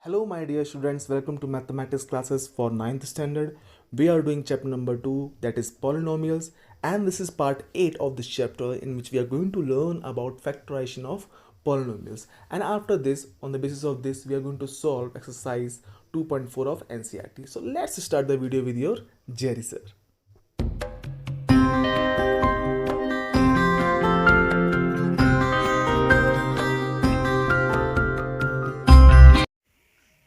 Hello my dear students, welcome to mathematics classes for 9th standard. We are doing chapter number 2, that is polynomials, and this is part 8 of this chapter in which we are going to learn about factorization of polynomials. And after this, on the basis of this, we are going to solve exercise 2.4 of NCERT. So let's start the video with your Jerry sir.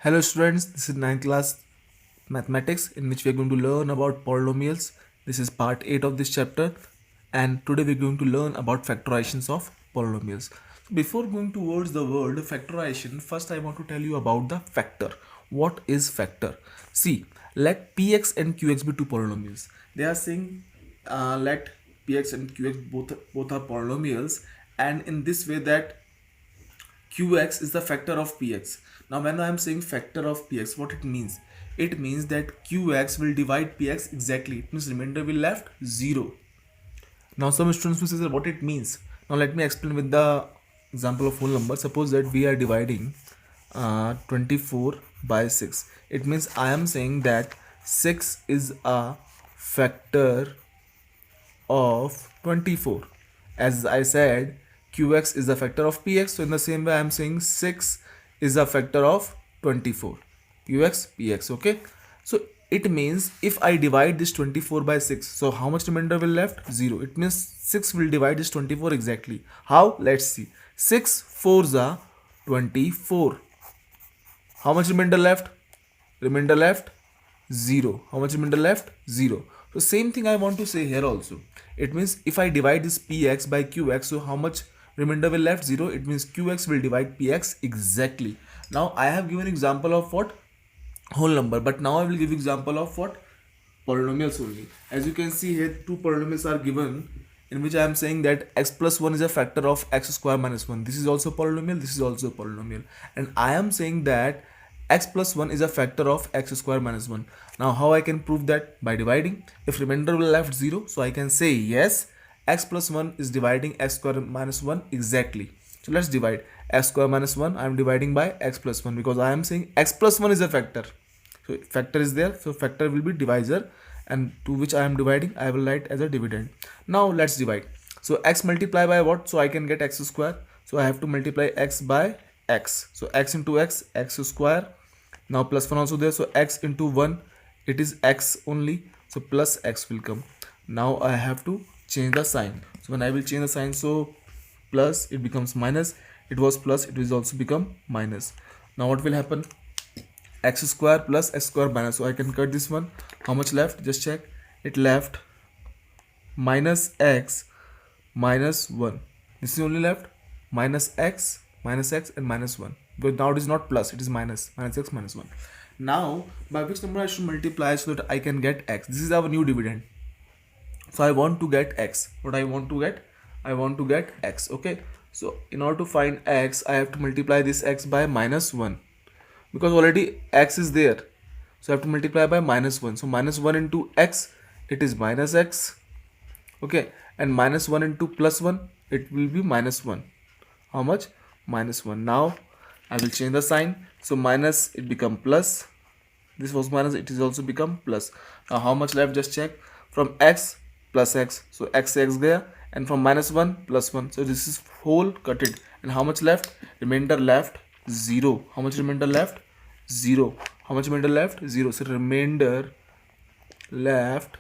Hello students, this is 9th class mathematics in which we are going to learn about polynomials. This is part 8 of this chapter, and today we're going to learn about factorizations of polynomials. So before going towards the word factorization, first I want to tell you about the factor. What is factor? See, let px and qx be two polynomials. They are saying let px and qx both are polynomials, and in this way that qx is the factor of px. Now when I am saying factor of px, what it means? It means that qx will divide px exactly. It means remainder will left 0. Now some students will say what it means. Now let me explain with the example of whole number. Suppose that we are dividing 24 by 6. It means I am saying that 6 is a factor of 24. As I said, qx is a factor of px, so in the same way I am saying 6 is a factor of 24, qx px. Okay, so it means if I divide this 24 by 6, so how much remainder will left? 0. It means 6 will divide this 24 exactly. How? Let's see. 6 4s are 24. How much remainder left? Remainder left 0. How much remainder left? 0. So same thing I want to say here also. It means if I divide this px by qx, so how much remainder will left? 0. It means qx will divide px exactly. Now I have given example of what? Whole number, but now I will give example of what? Polynomials only. As you can see here, two polynomials are given in which I am saying that x plus 1 is a factor of x square minus 1. This is also polynomial, this is also a polynomial, and I am saying that x plus 1 is a factor of x square minus 1. Now how I can prove that? By dividing. If remainder will left 0, so I can say yes, x plus 1 is dividing x square minus 1 exactly. So let's divide. X square minus 1 I am dividing by x plus 1 because I am saying x plus 1 is a factor. So factor is there, so factor will be divisor, and to which I am dividing I will write as a dividend. Now let's divide. So x multiply by what? So I can get x square. So I have to multiply x by x. So x into x, x square. Now plus 1 also there, so x into 1, it is x only, so plus x will come. Now I have to change the sign. So when I will change the sign, so plus it becomes minus. It was plus, it will also become minus. Now what will happen? X square plus x square minus. So I can cut this one. How much left? Just check. It left minus x minus 1. This is only left minus x and minus 1. Because now it is not plus, it is minus x minus 1. Now by which number I should multiply so that I can get x? This is our new dividend. So I want to get x. What I want to get? I want to get x. Okay, so in order to find x, I have to multiply this x by minus 1 because already x is there, so I have to multiply by minus 1. So minus 1 into x, it is minus x. Okay, and minus 1 into plus 1, it will be minus 1. How much? Minus 1. Now I will change the sign. So minus, it become plus. This was minus, it is also become plus. Now how much left? Just check. From x plus x, so x there, and from minus 1 plus 1, so this is whole cutted. And how much left? Remainder left 0. How much remainder left? 0. How much remainder left? 0. So remainder left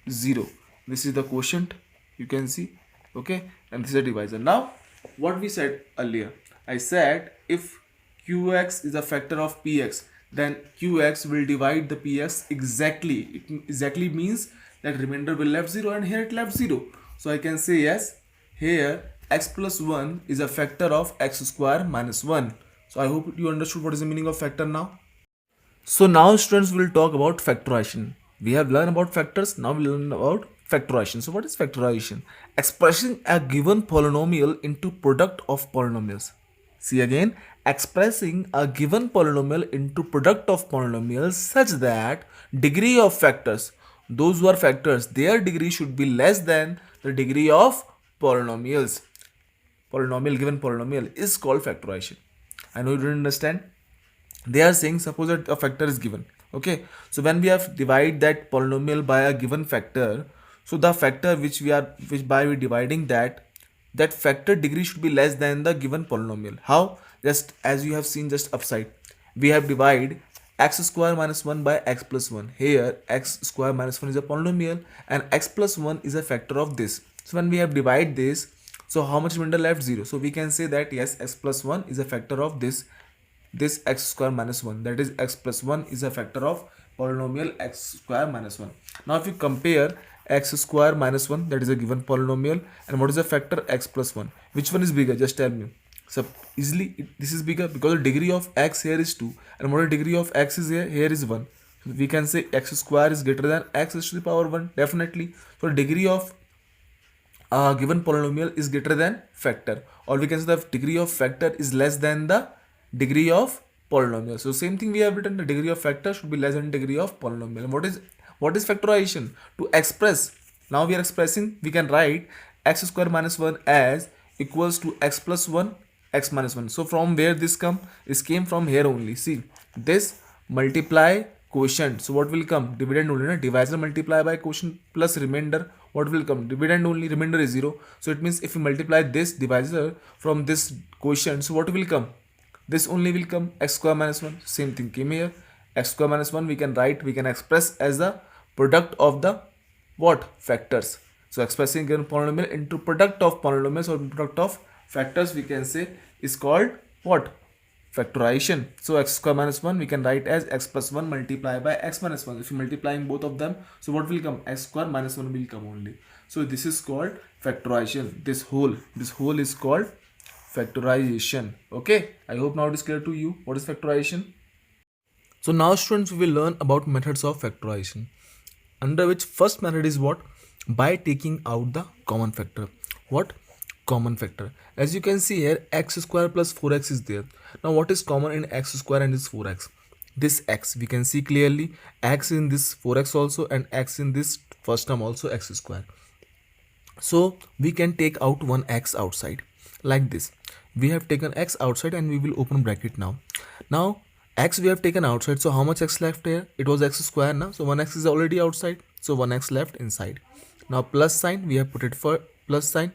0. This is the quotient, you can see. Okay, and this is a divisor. Now what we said earlier, I said if qx is a factor of px, then qx will divide the px exactly. It exactly means that remainder will left 0, and here it left 0. So I can say yes, here x plus 1 is a factor of x square minus 1. So I hope you understood what is the meaning of factor now. So now students will talk about factorization. We have learned about factors, now we learn about factorization. So what is factorization? Expressing a given polynomial into product of polynomials. See again, expressing a given polynomial into product of polynomials such that degree of factors, those who are factors, their degree should be less than the degree of polynomials. Given polynomial is called factorization. I know you didn't understand. They are saying suppose that a factor is given. Okay, so when we have divide that polynomial by a given factor, so the factor which by we dividing that factor degree should be less than the given polynomial. How? Just as you have seen just upside, we have divide x square minus 1 by x plus 1. Here x square minus 1 is a polynomial and x plus 1 is a factor of this. So when we have divide this, so how much remainder left? 0. So we can say that yes, x plus 1 is a factor of this x square minus 1, that is x plus 1 is a factor of polynomial x square minus 1. Now if you compare x square minus 1, that is a given polynomial, and what is the factor x plus 1, which one is bigger? Just tell me. So easily this is bigger because the degree of x here is 2 and what the degree of x is here is 1. So we can say x square is greater than x to the power 1 definitely. So the degree of given polynomial is greater than factor, or we can say the degree of factor is less than the degree of polynomial. So same thing we have written, the degree of factor should be less than degree of polynomial. And what is factorization? To express, now we are expressing, we can write x square minus 1 as equals to x plus 1 x minus 1. So from where this come? This came from here only. See, this multiply quotient. So what will come? Dividend only. Divisor multiply by quotient plus remainder. What will come? Dividend only. Remainder is 0. So it means if we multiply this divisor from this quotient, so what will come? This only will come, x square minus 1. Same thing came here. X square minus 1 we can write, we can express as the product of the what? Factors. So expressing given polynomial into product of polynomials or product of factors, we can say is called what? Factorization. So x square minus 1 we can write as x plus 1 multiplied by x minus 1. If you multiplying both of them, so what will come? X square minus 1 will come only. So this is called factorization. This whole is called factorization. Okay, I hope now it is clear to you what is factorization. So now students, we will learn about methods of factorization, under which first method is what? By taking out the common factor. What? Common factor. As you can see here, x square plus 4x is there. Now what is common in x square and this 4x? This x, we can see clearly x in this 4x also and x in this first term also, x square. So we can take out one x outside like this. We have taken x outside and we will open bracket now. Now x we have taken outside, so how much x left here? It was x square now, so 1x is already outside, so 1x left inside. Now plus sign, we have put it for plus sign.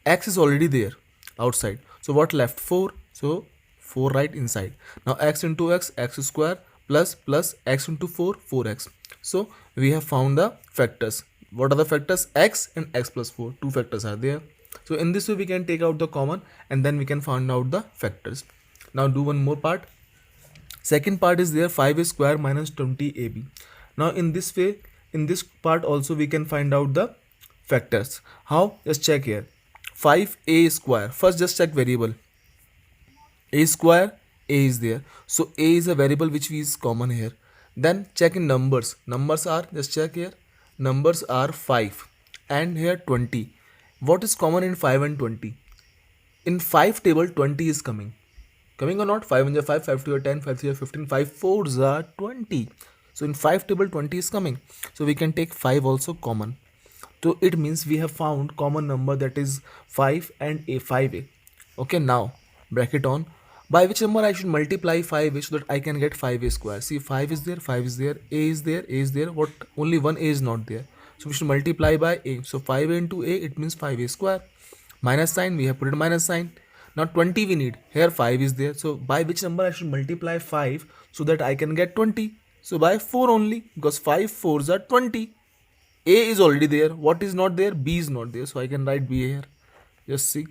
X is already there outside, so what left? 4, so 4 right inside. Now x into x, x square plus x into 4, 4x. So we have found the factors. What are the factors? X and x plus 4, two factors are there. So in this way we can take out the common and then we can find out the factors. Now do one more part. Second part is there, 5a square minus 20ab. Now in this way, in this part also we can find out the factors. How? Just check here. 5a square. First just check variable. A square, a is there. So a is a variable which is common here. Then check in numbers. Numbers are, just check here. Numbers are 5 and here 20. What is common in 5 and 20? In 5 table 20 is coming. Coming or not? 5 1 is 5, 5 2 is 10, 5 3 is 15, 5 4 is 20. So in 5 table 20 is coming. So we can take 5 also common. So it means we have found common number, that is 5 and a 5a. Okay, now bracket on. By which number I should multiply 5a so that I can get 5a square? See, 5 is there, 5 is there, a is there, a is there. What? Only one a is not there. So we should multiply by a. So 5a into a, it means 5a square. Minus sign, we have put it minus sign. Now 20 we need. Here 5 is there. So by which number I should multiply 5 so that I can get 20? So by 4 only, because 5 4s are 20. A is already there. What is not there? B is not there. So I can write B here. Just see.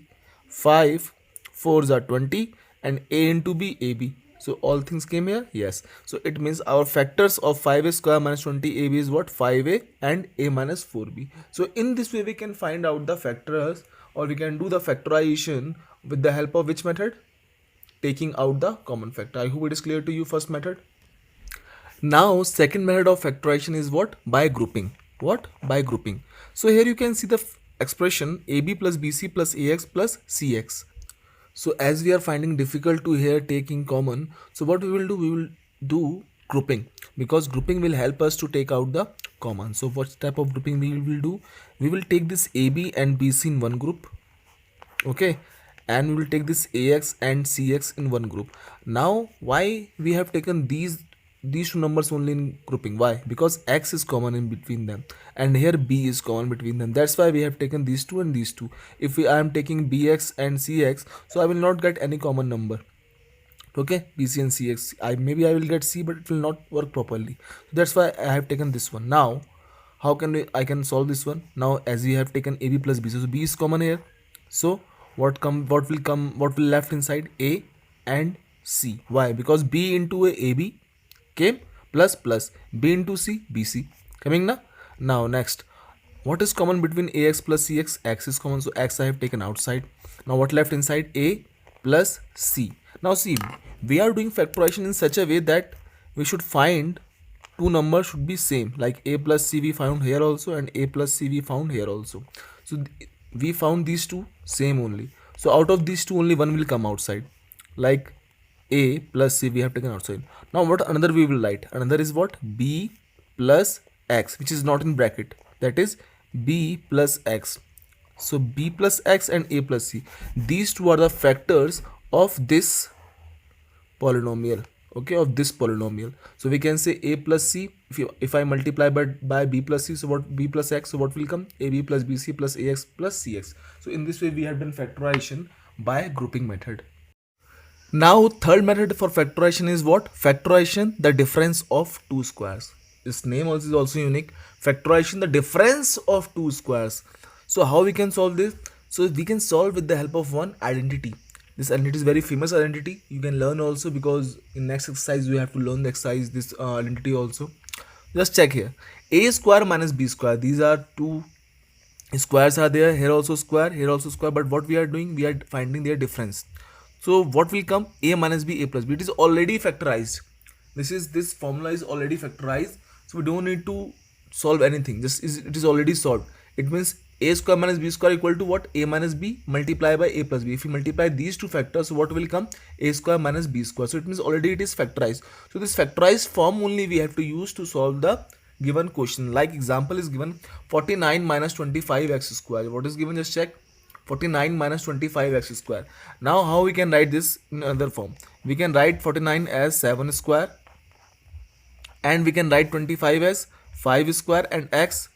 5 4s are 20 and A into B, AB. So all things came here? Yes. So it means our factors of 5a square minus 20ab is what? 5a and a minus 4b. So in this way we can find out the factors, or we can do the factorization with the help of which method? Taking out the common factor. I hope it is clear to you, first method. Now second method of factorization is what? By grouping. What? By grouping. So here you can see the expression ab plus bc plus ax plus cx. So as we are finding difficult to here taking common, so what we will do? We will do grouping, because grouping will help us to take out the common. So what type of grouping we will do? We will take this AB and BC in one group. Okay. and we will take this ax and cx in one group. Now why we have taken these two numbers only in grouping? Why? Because x is common in between them, and here b is common between them. That's why we have taken these two and these two. If I am taking bx and cx, so I will not get any common number. Okay, bc and cx, maybe I will get c, but it will not work properly. That's why I have taken this one. Now how can I can solve this one? Now as we have taken ab plus b, so b is common here. So what will left inside? A and c. Why? Because b into a ab came, plus b into c bc coming. Now next, what is common between ax plus cx? X is common, so x I have taken outside. Now what left inside? A plus c. Now see, we are doing factorization in such a way that we should find two numbers should be same, like a plus c we found here also and a plus c we found here also. So we found these two same only. So out of these two only one will come outside, like a plus c we have taken outside. Now what another we will write? Another is what? B plus x, which is not in bracket, that is b plus x. So b plus x and a plus c, these two are the factors of this polynomial. Okay, of this polynomial. So we can say a plus c, if I multiply by b plus c, so what? B plus x, so what will come? ab plus bc plus ax plus cx. So in this way we have done factorization by grouping method. Now third method for factorization is what? Factorization the difference of two squares. Its name also is also unique. Factorization the difference of two squares. So how we can solve this? So we can solve with the help of one identity. This identity is very famous identity. You can learn also, because in next exercise we have to learn the exercise this identity also. Just check here. A square minus b square. These are two squares are there. Here also square, here also square. But what we are doing? We are finding their difference. So what will come? A minus b, a plus b. It is already factorized. This formula is already factorized. So we don't need to solve anything. It is already solved. It means a square minus b square equal to what? A minus b multiplied by a plus b. If we multiply these two factors, so what will come? A square minus b square. So it means already it is factorized. So this factorized form only we have to use to solve the given question. Like example is given 49 minus 25x square. What is given? Just check. 49 minus 25x square. Now how we can write this in another form? We can write 49 as 7 square, and we can write 25 as 5 square, and x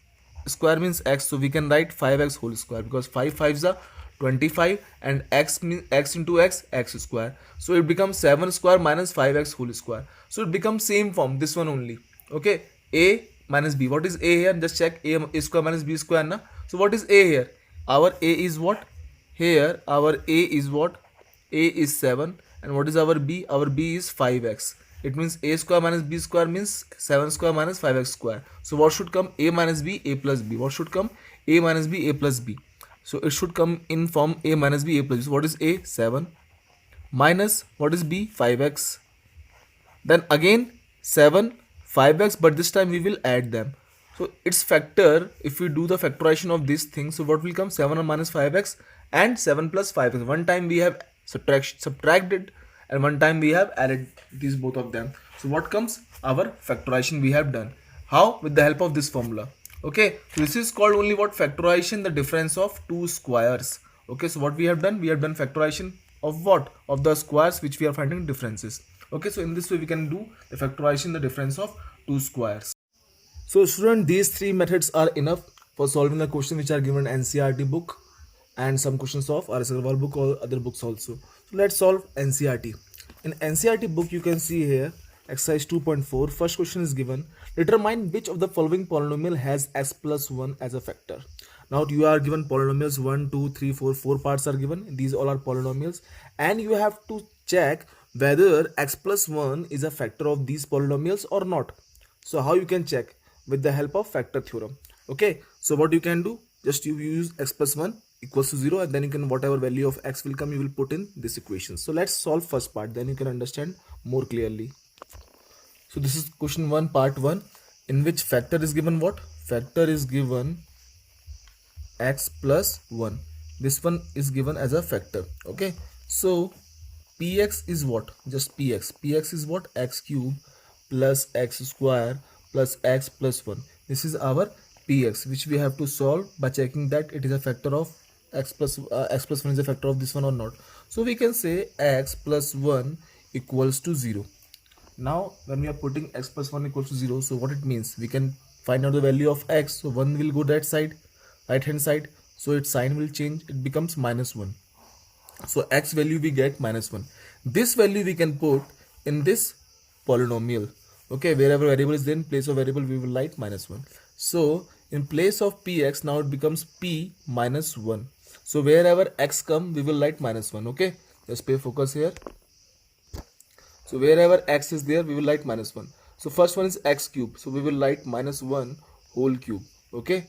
square means x, so we can write 5x whole square, because 5 5s are 25 and x means x into x square. So it becomes 7 square minus 5x whole square. So it becomes same form, this one only. Okay, a minus b. What is a here? Just check. A square minus b square na. So what is a here? Our a is what? Here our a is what? A is 7, and what is our b? Our b is 5x. It means a square minus b square means 7 square minus 5x square. So what should come? A minus b, a plus b. What should come? A minus b, a plus b. So it should come in form a minus b, a plus b. So what is a? 7 minus what is b? 5x. Then again 7, 5x, but this time we will add them. So its factor, if we do the factorization of this thing, so what will come? 7 minus 5x and 7 plus 5x. One time we have subtracted, and one time we have added these both of them. So what comes? Our factorization we have done. How? With the help of this formula. Okay, so this is called only what? Factorization the difference of two squares. Okay, so what we have done? We have done factorization of what? Of the squares which we are finding differences. Okay, so in this way we can do the factorization the difference of two squares. So student, these three methods are enough for solving the questions which are given in NCERT book and some questions of RS Agarwal book or other books also. So let's solve NCERT. In NCERT book you can see here exercise 2.4. First question is given. Determine which of the following polynomial has x plus 1 as a factor. Now you are given polynomials 1, 2, 3, 4. 4 parts are given. These all are polynomials, and you have to check whether x plus 1 is a factor of these polynomials or not. So how you can check? With the help of factor theorem. Okay, so what you can do? Just you use x plus 1 equals to 0, and then you can, whatever value of x will come, you will put in this equation. So let's solve first part, then you can understand more clearly. So this is question 1, part 1, in which factor is given what? Factor is given x plus 1. This one is given as a factor. Okay, so px is what? Just px is what? X cube plus x square plus x plus 1. This is our px, which we have to solve by checking that it is a factor of x plus 1 is a factor of this one or not. So we can say x plus 1 equals to 0. Now when we are putting x plus 1 equals to 0, so what it means, we can find out the value of x. So 1 will go that side, right hand side, so its sign will change, it becomes minus 1. So x value we get minus 1. This value we can put in this polynomial. Okay, wherever variable is there, in place of variable we will write minus 1. So in place of px, now it becomes p minus 1. So wherever x come, we will write minus 1. Okay, just pay focus here. So wherever x is there, we will write minus 1. So first one is x cube, so we will write minus 1 whole cube. Okay,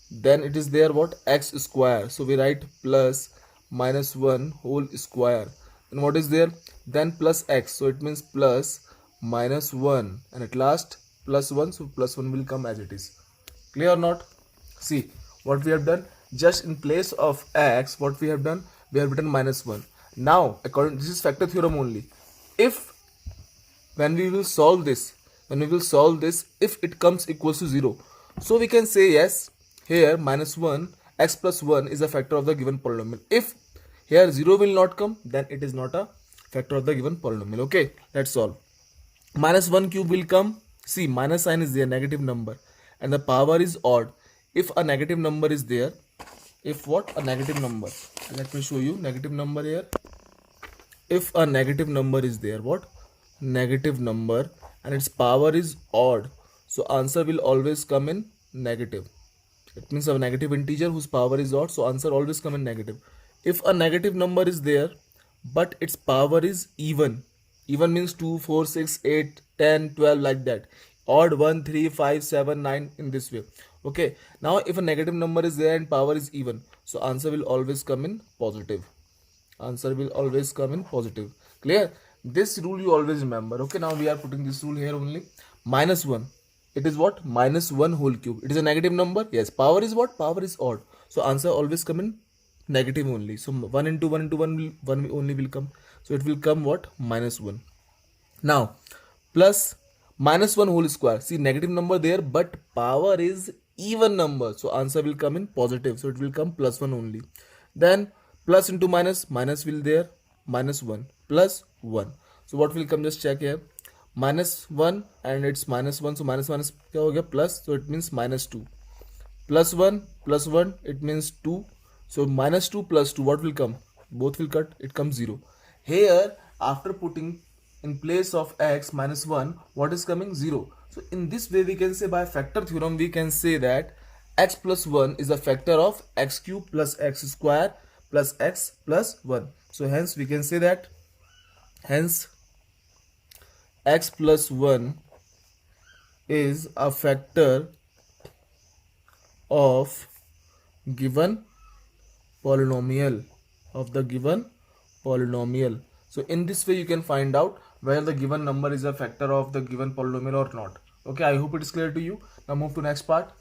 then it is there what, x square, so we write plus minus 1 whole square. And what is there, then plus x, so it means plus minus 1, and at last plus 1, so plus 1 will come as it is. Clear or not? See what we have done, just in place of x, what we have done, we have written minus 1. Now according, this is factor theorem only. If when we will solve this, if it comes equals to 0, so we can say yes, here minus 1, x plus 1 is a factor of the given polynomial. If here 0 will not come, then it is not a factor of the given polynomial. Okay, that's all. Minus 1 cube will come. See, minus sign is there, negative number, and the power is odd. If a negative number is there, if what, a negative number, let me show you negative number here. If a negative number is there, what, negative number, and its power is odd, so answer will always come in negative. It means a negative integer whose power is odd, so answer always come in negative. If a negative number is there but its power is even means 2, 4, 6, 8, 10, 12, like that. Odd 1, 3, 5, 7, 9, in this way. Okay, now if a negative number is there and power is even, so answer will always come in positive. Answer will always come in positive. Clear? This rule you always remember. Okay, now we are putting this rule here only. Minus 1, it is what, minus 1 whole cube. It is a negative number. Yes, power is what, power is odd, so answer always come in negative only. So 1 into 1 into 1 will, 1 only will come, so it will come what, minus 1. Now plus minus 1 whole square. See, negative number there but power is even number, so answer will come in positive, so it will come plus 1 only. Then plus into minus, minus will there, minus 1 plus 1. So what will come, just check here, minus 1 and it's minus 1, so minus minus क्या हो गया, plus, so it means minus 2. Plus 1 plus 1, it means 2, so minus 2 plus 2, what will come, both will cut, it comes 0. Here after putting in place of x minus 1, what is coming, 0. So in this way we can say, by factor theorem we can say that x plus 1 is a factor of x cube plus x square plus x plus 1. So hence we can say that, hence x plus 1 is a factor of given polynomial, of the given polynomial. So in this way you can find out whether the given number is a factor of the given polynomial or not. Okay, I hope it is clear to you. Now move to next part.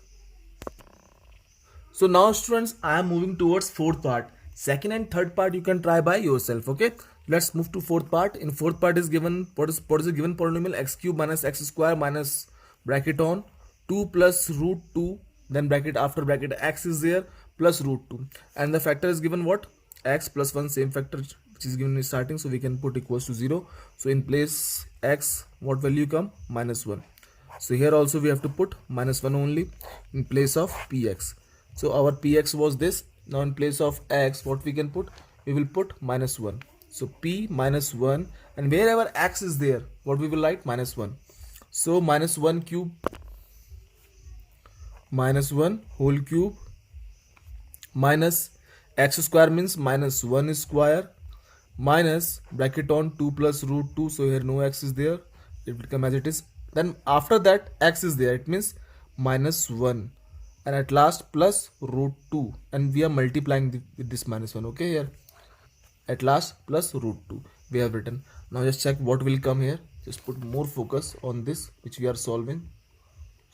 So now students, I am moving towards fourth part. Second and third part you can try by yourself. Okay, let's move to fourth part. In fourth part is given, what is the given polynomial, x cube minus x square minus bracket on 2 plus root 2, then bracket, after bracket x is there, plus root 2, and the factor is given what, x plus 1, same factor which is given in starting, so we can put equals to 0. So in place x, what value come, minus 1. So here also we have to put minus 1 only in place of px. So our px was this. Now in place of x, what we can put, we will put minus 1. So p minus 1, and wherever x is there, what we will write, minus 1. So minus 1 cube, minus 1 whole cube, minus x square means minus 1 square, minus bracket on 2 plus root 2, so here no x is there, it will come as it is. Then after that x is there, it means minus 1, and at last plus root 2, and we are multiplying with this minus 1. Okay, here at last plus root 2 we have written. Now just check what will come here. Just put more focus on this which we are solving,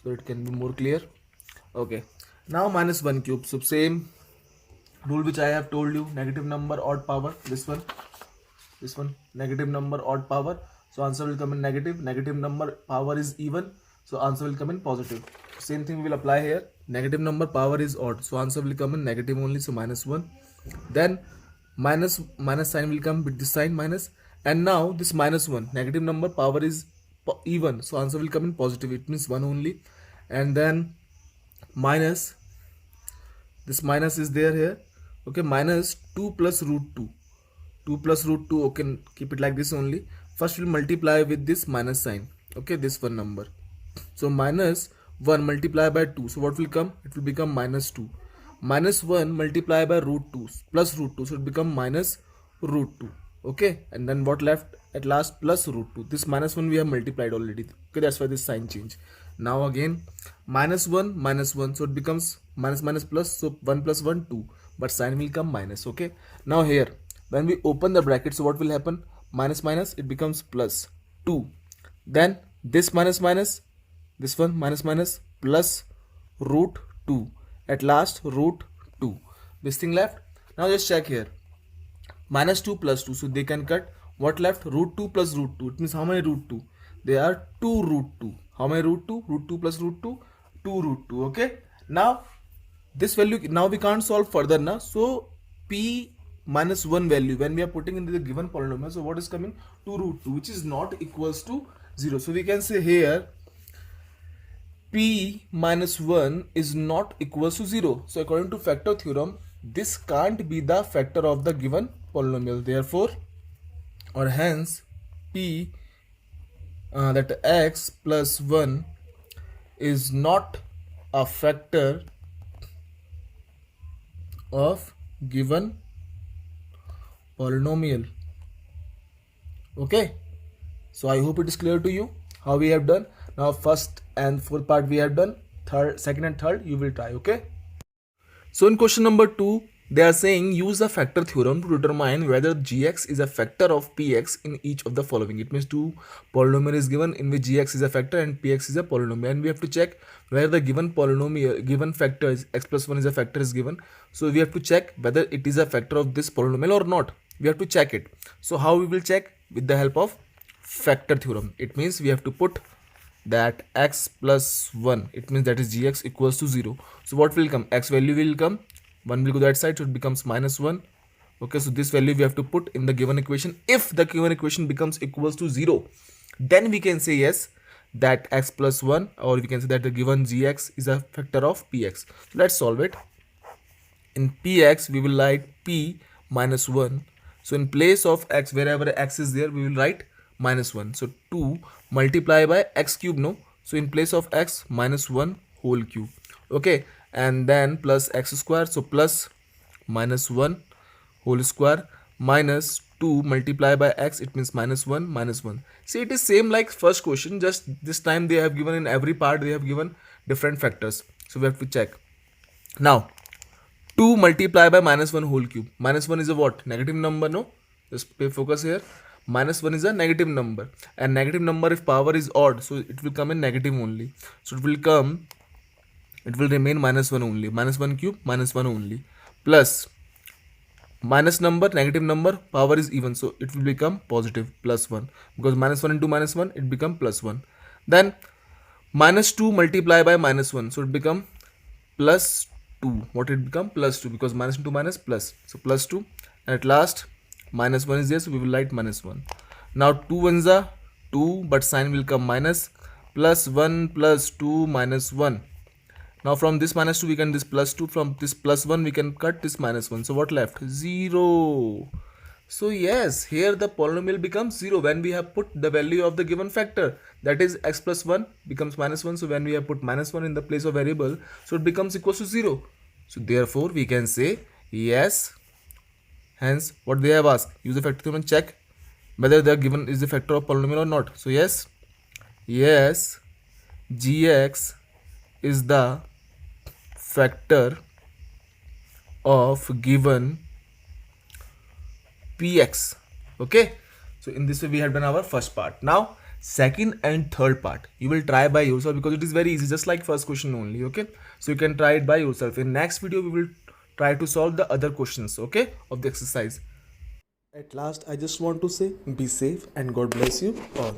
so it can be more clear. Okay, now minus 1 cube. So same rule which I have told you, negative number odd power, this one negative number odd power, so answer will come in negative. Negative number power is even, so answer will come in positive. Same thing we will apply here, negative number power is odd, so answer will come in negative only, so minus 1. then minus sign will come with this sign minus, and now this minus 1, negative number power is even, so answer will come in positive, it means 1 only. And then minus, this minus is there here, okay, minus 2 plus root 2, 2 plus root 2, okay, keep it like this only. First we'll multiply with this minus sign, okay, this one number. So minus 1 multiply by 2, so what will come? It will become minus 2. Minus 1 multiply by root 2 plus root 2, so it become minus root 2, okay. And then what left at last? Plus root 2. This minus 1 we have multiplied already, okay, that's why this sign change. Now again minus 1, so it becomes minus minus plus, so 1 plus 1 2, but sign will come minus, okay. Now here when we open the bracket, so what will happen? Minus minus, it becomes plus 2. Then this minus minus, this one minus minus plus root 2, at last root 2, this thing left. Now just check here, minus 2 plus 2, so they can cut. What left? Root 2 plus root 2, it means how many root 2? They are 2 root 2. How many root 2? Root 2 plus root 2, 2 root 2, okay. Now this value, now we can't solve further now, so p minus 1 value when we are putting into the given polynomial, so what is coming? 2 root 2, which is not equals to 0. So we can say here p minus 1 is not equals to 0. So according to factor theorem, this can't be the factor of the given polynomial. Therefore, or hence, p that x plus 1 is not a factor of given polynomial. Okay, so I hope it is clear to you how we have done. Now first and fourth part we have done, second and third you will try, okay. So in question number 2, they are saying use the factor theorem to determine whether gx is a factor of px in each of the following. It means two polynomial is given in which gx is a factor and px is a polynomial, and we have to check whether the given polynomial, given factor is x plus 1 is a factor is given. So we have to check whether it is a factor of this polynomial or not. We have to check it. So how we will check? With the help of factor theorem. It means we have to put that x plus 1, it means that is gx equals to 0. So what will come? X value will come, 1 will go that side, so it becomes minus 1. Okay, so this value we have to put in the given equation. If the given equation becomes equals to 0, then we can say yes, that x plus 1, or we can say that the given gx is a factor of px. So let's solve it. In px we will write p minus 1. So in place of x, wherever x is there, we will write minus 1. So 2 multiply by x cube, no? So in place of x, minus 1 whole cube. Okay, and then plus x square, so plus minus 1 whole square minus 2 multiply by x, it means minus 1 minus 1. See, it is same like first question, just this time they have given in every part, they have given different factors. So we have to check. Now 2 multiply by minus 1 whole cube. Minus 1 is a what? Negative number, no? Just pay focus here. Minus 1 is a negative number, and negative number if power is odd, so it will come in negative only. So it will remain minus 1 only. Minus 1 cube, minus 1 only. Plus minus number, negative number, power is even, so it will become positive, plus 1. Because minus 1 into minus 1, it become plus 1. Then minus 2 multiply by minus 1, so it become plus 2. What it become? Plus 2, because minus into minus plus, so plus 2. And at last minus 1 is there, so we will write minus 1. Now 2 ones are 2, but sign will come minus, plus 1 plus 2 minus 1. Now from this minus 2 we can this plus 2, from this plus 1 we can cut this minus 1. So what left? 0. So yes, here the polynomial becomes 0 when we have put the value of the given factor, that is x plus 1 becomes minus 1. So when we have put minus 1 in the place of variable, so it becomes equals to 0. So therefore we can say yes. Hence what they have asked, use the factor theorem and check whether the given is the factor of polynomial or not. So yes, gx is the factor of given px. Okay, so in this way we have done our first part. Now second and third part you will try by yourself, because it is very easy, just like first question only. Okay, so you can try it by yourself. In next video we will try to solve the other questions, okay, of the exercise. At last I just want to say be safe and God bless you all.